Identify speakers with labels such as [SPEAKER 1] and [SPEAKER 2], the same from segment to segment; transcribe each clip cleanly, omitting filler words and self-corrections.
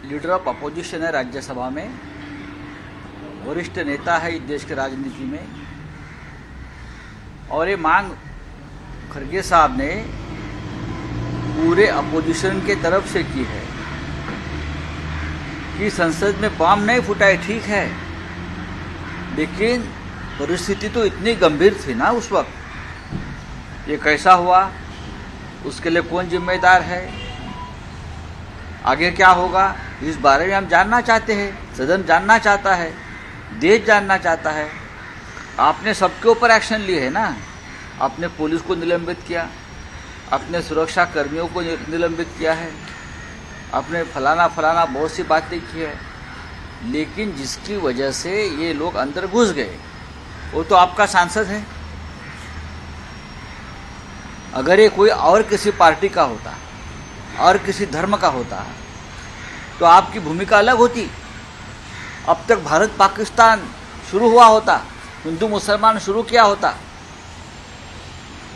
[SPEAKER 1] Leader of opposition है राज्यसभा में, वरिष्ठ नेता है इस देश के राजनीति में, और ये मांग खरगे साहब ने पूरे अपोजिशन के तरफ से की है कि संसद में बम नहीं फूटा है, ठीक है, लेकिन परिस्थिति तो इतनी गंभीर थी ना उस वक्त। ये कैसा हुआ, उसके लिए कौन जिम्मेदार है, आगे क्या होगा, इस बारे में हम जानना चाहते हैं, सदन जानना चाहता है, देश जानना चाहता है। आपने सबके ऊपर एक्शन लिए है ना, आपने पुलिस को निलंबित किया, अपने सुरक्षा कर्मियों को निलंबित किया है, आपने फलाना फलाना बहुत सी बातें की है, लेकिन जिसकी वजह से ये लोग अंदर घुस गए वो तो आपका सांसद है। अगर ये कोई और किसी पार्टी का होता और किसी धर्म का होता तो आपकी भूमिका अलग होती। अब तक भारत पाकिस्तान शुरू हुआ होता, हिंदू मुसलमान शुरू किया होता।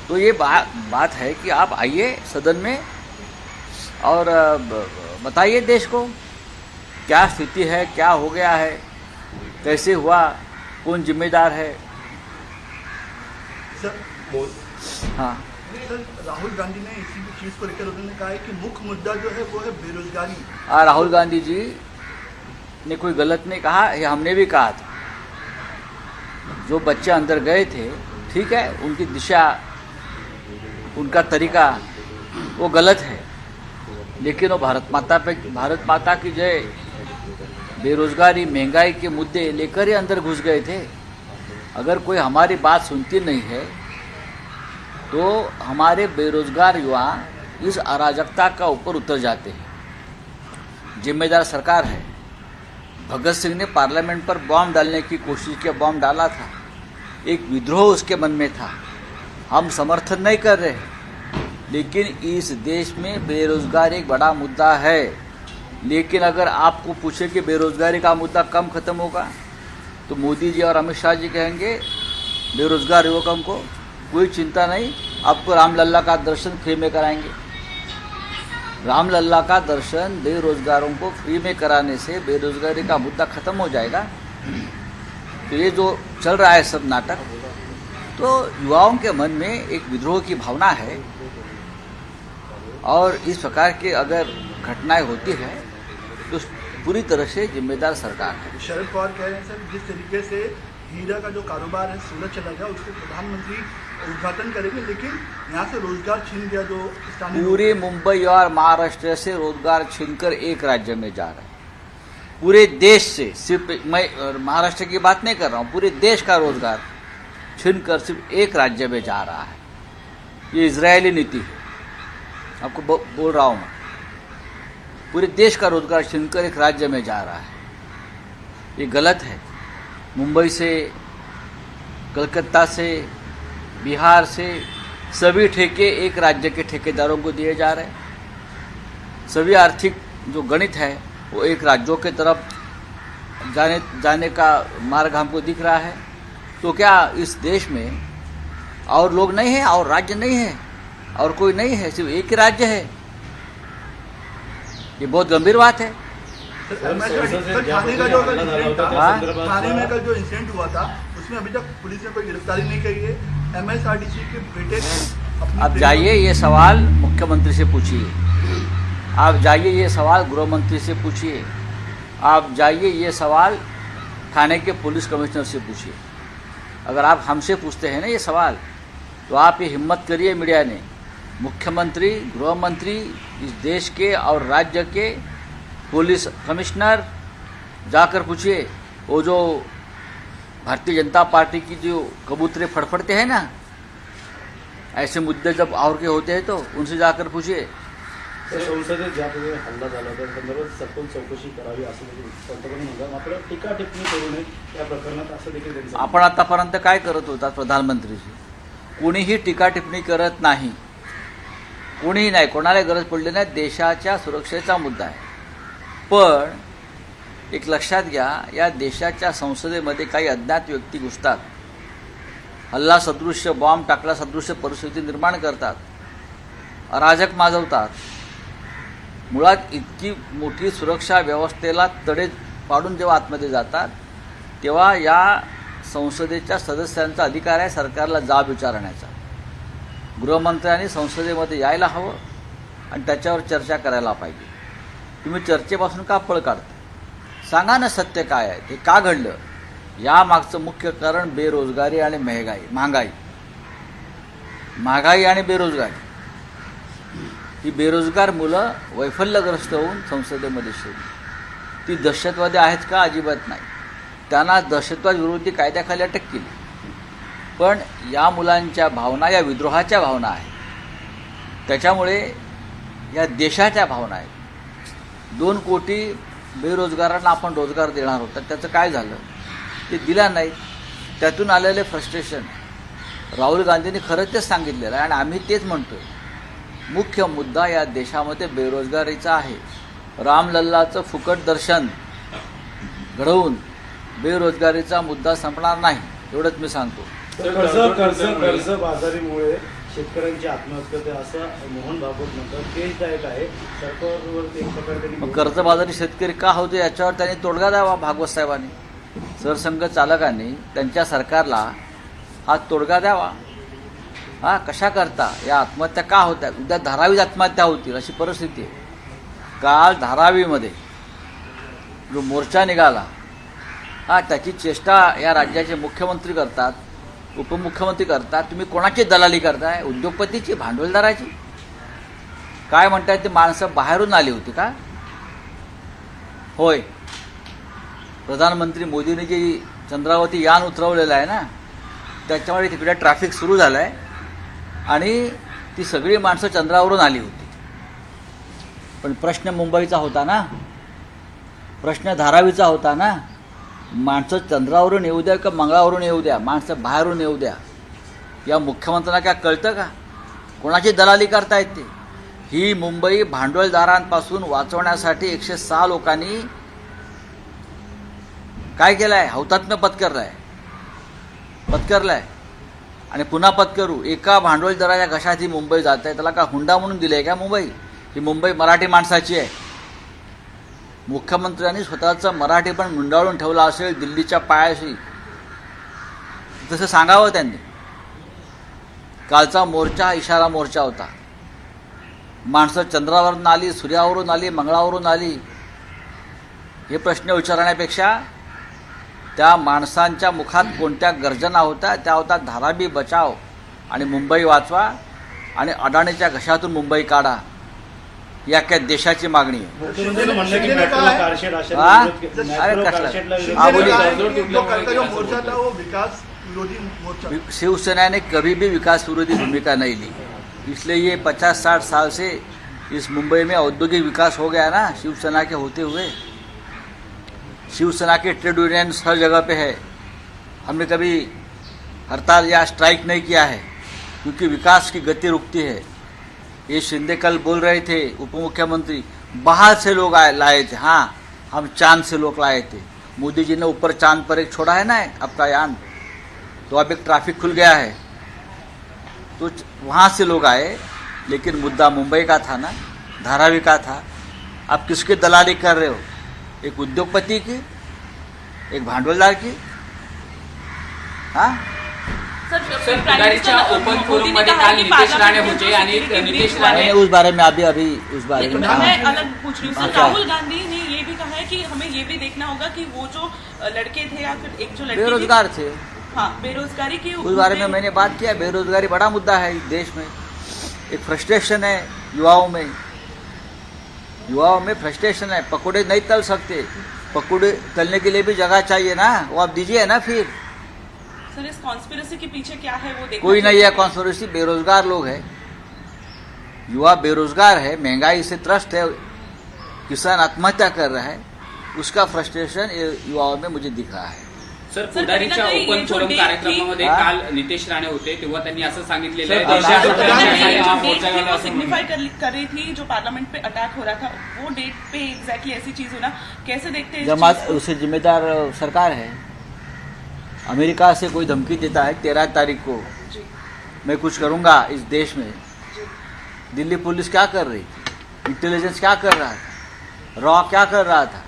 [SPEAKER 1] तो ये बात है कि आप आइए सदन में और बताइए देश को क्या स्थिति है, क्या हो गया है, कैसे हुआ, कौन जिम्मेदार है। हाँ
[SPEAKER 2] सर, राहुल गांधी ने इसी चीज को लेकर उन्होंने कहा है कि मुख्य मुद्दा जो है वो है बेरोजगारी।
[SPEAKER 1] राहुल गांधी जी ने कोई गलत नहीं कहा, ये हमने भी कहा था। जो बच्चे अंदर गए थे, ठीक है, उनकी दिशा, उनका तरीका वो गलत है, लेकिन वो भारत माता की जय, बेरोजगारी, महंगाई के मुद्दे लेकर ही अंदर घुस गए थे। अगर कोई हमारी बात सुनती नहीं है तो हमारे बेरोजगार युवा इस अराजकता का ऊपर उतर जाते हैं। जिम्मेदार सरकार है। भगत सिंह ने पार्लियामेंट पर बम डालने की कोशिश की, बम डाला था, एक विद्रोह उसके मन में था। हम समर्थन नहीं कर रहे, लेकिन इस देश में बेरोजगारी एक बड़ा मुद्दा है। लेकिन अगर आपको पूछे कि बेरोजगारी का मुद्दा कम खत्म होगा तो मोदी जी और अमित शाह जी कहेंगे बेरोजगार युवकों को कोई चिंता नहीं, आपको रामलल्ला का दर्शन फ्री में कराएंगे। रामलल्ला का दर्शन बेरोजगारों को फ्री में कराने से बेरोजगारी का मुद्दा खत्म हो जाएगा। तो ये जो चल रहा है सब नाटक, तो युवाओं के मन में एक विद्रोह की भावना है, और इस प्रकार की अगर घटनाएं होती है तो पूरी तरह से जिम्मेदार सरकार है।
[SPEAKER 2] शरद पवार कह रहे हैं सर, जिस तरीके से हीरा का जो कारोबार है सूरत चला गया, उसको प्रधानमंत्री उद्घाटन करेंगे, लेकिन यहाँ से रोजगार छीन गया जो स्थानीय।
[SPEAKER 1] पूरे मुंबई और महाराष्ट्र से रोजगार छीनकर एक राज्य में जा रहा है। पूरे देश से, सिर्फ मैं महाराष्ट्र की बात नहीं कर रहा हूँ, पूरे देश का रोजगार छीनकर सिर्फ एक राज्य में जा रहा है। ये इजरायली नीति है, आपको बोल रहा हूँ मैं। पूरे देश का रोजगार छीनकर एक राज्य में जा रहा है, ये गलत है। मुंबई से, कलकत्ता से, बिहार से सभी ठेके एक राज्य के ठेकेदारों को दिए जा रहे हैं। सभी आर्थिक जो गणित है वो एक राज्यों के तरफ जाने का मार्ग हमको दिख रहा है। तो क्या इस देश में और लोग नहीं हैं, और राज्य नहीं है, और कोई नहीं है, सिर्फ एक ही राज्य है? ये बहुत गंभीर बात है।
[SPEAKER 2] थाने में कल जो इंसिडेंट हुआ था उसमें अभी तक पुलिस ने कोई गिरफ्तारी नहीं करी है। MSRDC के बेटे ने
[SPEAKER 1] आप जाइए ये सवाल मुख्यमंत्री से पूछिए, आप जाइए ये सवाल गृह मंत्री से पूछिए, आप जाइए ये सवाल थाने के पुलिस कमिश्नर से पूछिए। अगर आप हमसे पूछते हैं ना ये सवाल, तो आप ये हिम्मत करिए मीडिया ने, मुख्यमंत्री, गृह मंत्री, इस देश के और राज्य के पुलिस कमिश्नर जाकर पूछिए। वो जो भारतीय जनता पार्टी की जो कबूतरे फड़फड़ते हैं ना, ऐसे मुद्दे जब और के होते हैं तो उनसे जाकर पूछिए।
[SPEAKER 3] संसदेत ज्या प्रकारे हल्ला झाला त्या संदर्भात सखोल चौकशी करावी असं पंतप्रधान म्हणतात, मात्र टीका टिप्पणी करू नये या प्रकरणात असं देखील त्यांचं।
[SPEAKER 1] आपण आतापर्यंत काय करत होतात प्रधानमंत्रीजी? कोणीही टीका टिप्पणी करत नाही, कोणीही नाही, कोणाला गरज पडली नाही। देशाच्या सुरक्षेचा मुद्दा आहे। पण एक लक्षात घ्या, या देशाच्या संसदेमध्ये काही अज्ञात व्यक्ती घुसतात, हल्ला सदृश्य, बॉम्ब टाकला सदृश्य परिस्थिती निर्माण करतात, अराजक माजवतात, मुळात इतकी मोठी सुरक्षा व्यवस्थेला तडे पाडून जेव्हा आतमध्ये जातात तेव्हा या संसदेच्या सदस्यांचा अधिकार आहे सरकारला जाब विचारण्याचा. गृहमंत्र्यांनी संसदेमध्ये यायला हवं आणि त्याच्यावर चर्चा करायला पाहिजे. तुम्ही चर्चेपासून का पळ काढता? सांगा ना सत्य काय आहे, ते का घडलं? यामागचं मुख्य कारण बेरोजगारी आणि महागाई आणि बेरोजगारी. ही बेरोजगार मुलं वैफल्यग्रस्त होऊन संसदेमध्ये शिरली. ती दहशतवादी आहेत का? अजिबात नाही. त्यांना दहशतवाद विरोधी कायद्याखाली अटक केली. पण या मुलांच्या भावना या विद्रोहाच्या भावना आहेत. त्याच्यामुळे या देशाच्या भावना आहेत. 2 कोटी बेरोजगारांना आपण रोजगार देणार होता, त्याचं काय झालं? ते दिला नाही. त्यातून आलेले फ्रस्ट्रेशन राहुल गांधींनी खरं तेच सांगितलेलं आहे आणि आम्ही तेच म्हणतोय. मुख्य मुद्दा या देशामध्ये बेरोजगारीचा आहे. रामलल्लाचं फुकट दर्शन घडवून बेरोजगारीचा मुद्दा संपणार नाही, एवढंच मी सांगतो.
[SPEAKER 3] कर्जबाजारीमुळे शेतकऱ्यांची आत्महत्या होते असं मोहन भागवत म्हणतात. केसदायक आहे. सरकारवर एक प्रकारे
[SPEAKER 1] मग कर्जबाजारी शेतकरी का होते याच्यावर त्यांनी तोडगा द्यावा. भागवत साहेबांनी, सरसंघचालकांनी त्यांच्या सरकारला हा तोडगा द्यावा. हा कशा करता या आत्महत्या का होत्या? उद्या धारावीत आत्महत्या होतील अशी परिस्थिती आहे. काल धारावीमध्ये जो मोर्चा निघाला, हा त्याची चेष्टा या राज्याचे मुख्यमंत्री करतात, उपमुख्यमंत्री करतात. तुम्ही कोणाची दलाली करताय? उद्योगपतीची, भांडवलदाराची? काय म्हणताय ते माणसं बाहेरून आली होती का? होय, प्रधानमंत्री मोदींनी जी चंद्रावरती यान उतरवलेलं आहे ना, त्याच्यामुळे तिकडे ट्रॅफिक सुरू झालं आहे आणि ती सगळी माणसं चंद्रावरून आली होती. पण प्रश्न मुंबईचा होता ना, प्रश्न धारावीचा होता ना. माणसं चंद्रावरून येऊ द्या का मंगळावरून येऊ द्या, माणसं बाहेरून येऊ द्या. या मुख्यमंत्र्यांना काय कळतं का कोणाची दलाली करतायत ते? ही मुंबई भांडवलदारांपासून वाचवण्यासाठी 106 लोकांनी काय केलं आहे? हौतात्म्य पत्करलं आहे आणि पुन्हा पत्करू. एका भांडवलदाराच्या घशात ही मुंबई जात आहे. त्याला का हुंडा म्हणून दिली आहे का मुंबई? ही मुंबई मराठी माणसाची आहे. मुख्यमंत्र्यांनी स्वतःचं मराठी पण गुंडाळून ठेवलं असेल दिल्लीच्या पायाशी, तसं सांगावं त्यांनी. कालचा मोर्चा हा इशारा मोर्चा होता. माणसं चंद्रावरून आली, सूर्यावरून आली, मंगळावरून आली, हे प्रश्न विचारण्यापेक्षा त्या माणसांच्या मुखात कोणत्या गर्जना होत्या? त्या होत्या धारावी बचाव आणि मुंबई वाचवा आणि अडाणीच्या घशातून मुंबई काढा. या काय देशाची मागणी आहे. शिवसेना ने कभी भी विकास विरोधी भूमिका नहीं ली, इसलिए ये 50-60 साल से इस मुंबई में औद्योगिक विकास हो गया ना शिवसेना के होते हुए. शिवसेना के ट्रेड यूनियंस हर जगह पे है. हमने कभी हड़ताल या स्ट्राइक नहीं किया है क्योंकि विकास की गति रुकती है. ये शिंदे कल बोल रहे थे, उप मुख्यमंत्री, बाहर से लोग लाए थे. हाँ, हम चांद से लोग लाए थे. मोदी जी ने ऊपर चांद पर एक छोड़ा है ना आपका यान, तो अब एक ट्रैफिक खुल गया है, तो वहाँ से लोग आए. लेकिन मुद्दा मुंबई का था ना, धारावी का था. आप किसकी दलाली कर रहे हो? एक उद्योगपति की, एक भांडवलदार की? हाँ,
[SPEAKER 4] गाडीच्या ओपन फोरम मध्ये काल नितेश राणे होते आणि नितेश राणे
[SPEAKER 1] उस बारे में अभी उस बारे में
[SPEAKER 4] मैं अलग पूछ रही हूँ. राहुल गांधी ने ये भी कहा है कि हमें ये भी देखना होगा कि वो जो लड़के थे या फिर एक जो लड़की
[SPEAKER 1] बेरोजगार थे,
[SPEAKER 4] हाँ, बेरोजगारी की
[SPEAKER 1] उस बारे में मैंने बात किया. बेरोजगारी बड़ा मुद्दा है इस देश में. एक फ्रस्ट्रेशन है युवाओं में फ्रस्ट्रेशन है. पकौड़े नहीं तल सकते, पकौड़े तलने के लिए भी जगह चाहिए ना, वो आप दीजिए ना. फिर
[SPEAKER 4] सर इस कॉन्स्पिरेसी के पीछे क्या है वो देखना
[SPEAKER 1] कोई नहीं है कॉन्स्पिरेसी. बेरोजगार लोग हैं, युवा बेरोजगार है, महंगाई से त्रस्त है, किसान आत्महत्या कर रहा है, उसका फ्रस्ट्रेशन युवाओं में मुझे दिख रहा है.
[SPEAKER 4] सर पुढारीच्या ओपन फोरम कार्यक्रमामध्ये काल नितेश राणे होते तेव्हा त्यांनी असं सांगितलेलं आहे सिग्निफाई कर रही थी जो पार्लियामेंट पे अटैक हो रहा था, वो डेट पे एग्जैक्टली ऐसी चीज होना कैसे देखते हैं?
[SPEAKER 1] जमात उसे जिम्मेदार सरकार है. अमेरिका से कोई धमकी देता है 13 तारीख को मैं कुछ करूंगा इस देश में. दिल्ली पुलिस क्या कर रही थी? इंटेलिजेंस क्या कर रहा था, रॉ क्या कर रहा था,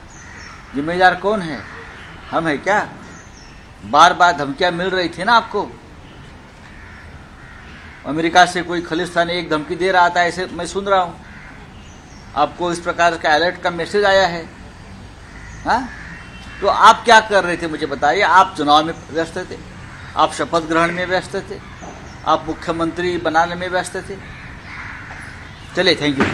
[SPEAKER 1] जिम्मेदार कौन है, हम है क्या? बार बार धमकियां मिल रही थी ना आपको। अमेरिका से कोई खलिस्तानी एक धमकी दे रहा था, ऐसे मैं सुन रहा हूं। आपको इस प्रकार का अलर्ट का मैसेज आया है। हाँ, तो आप क्या कर रहे थे मुझे बताइए। आप चुनाव में व्यस्त थे, आप शपथ ग्रहण में व्यस्त थे, आप मुख्यमंत्री बनाने में व्यस्त थे। चलिए, थैंक यू।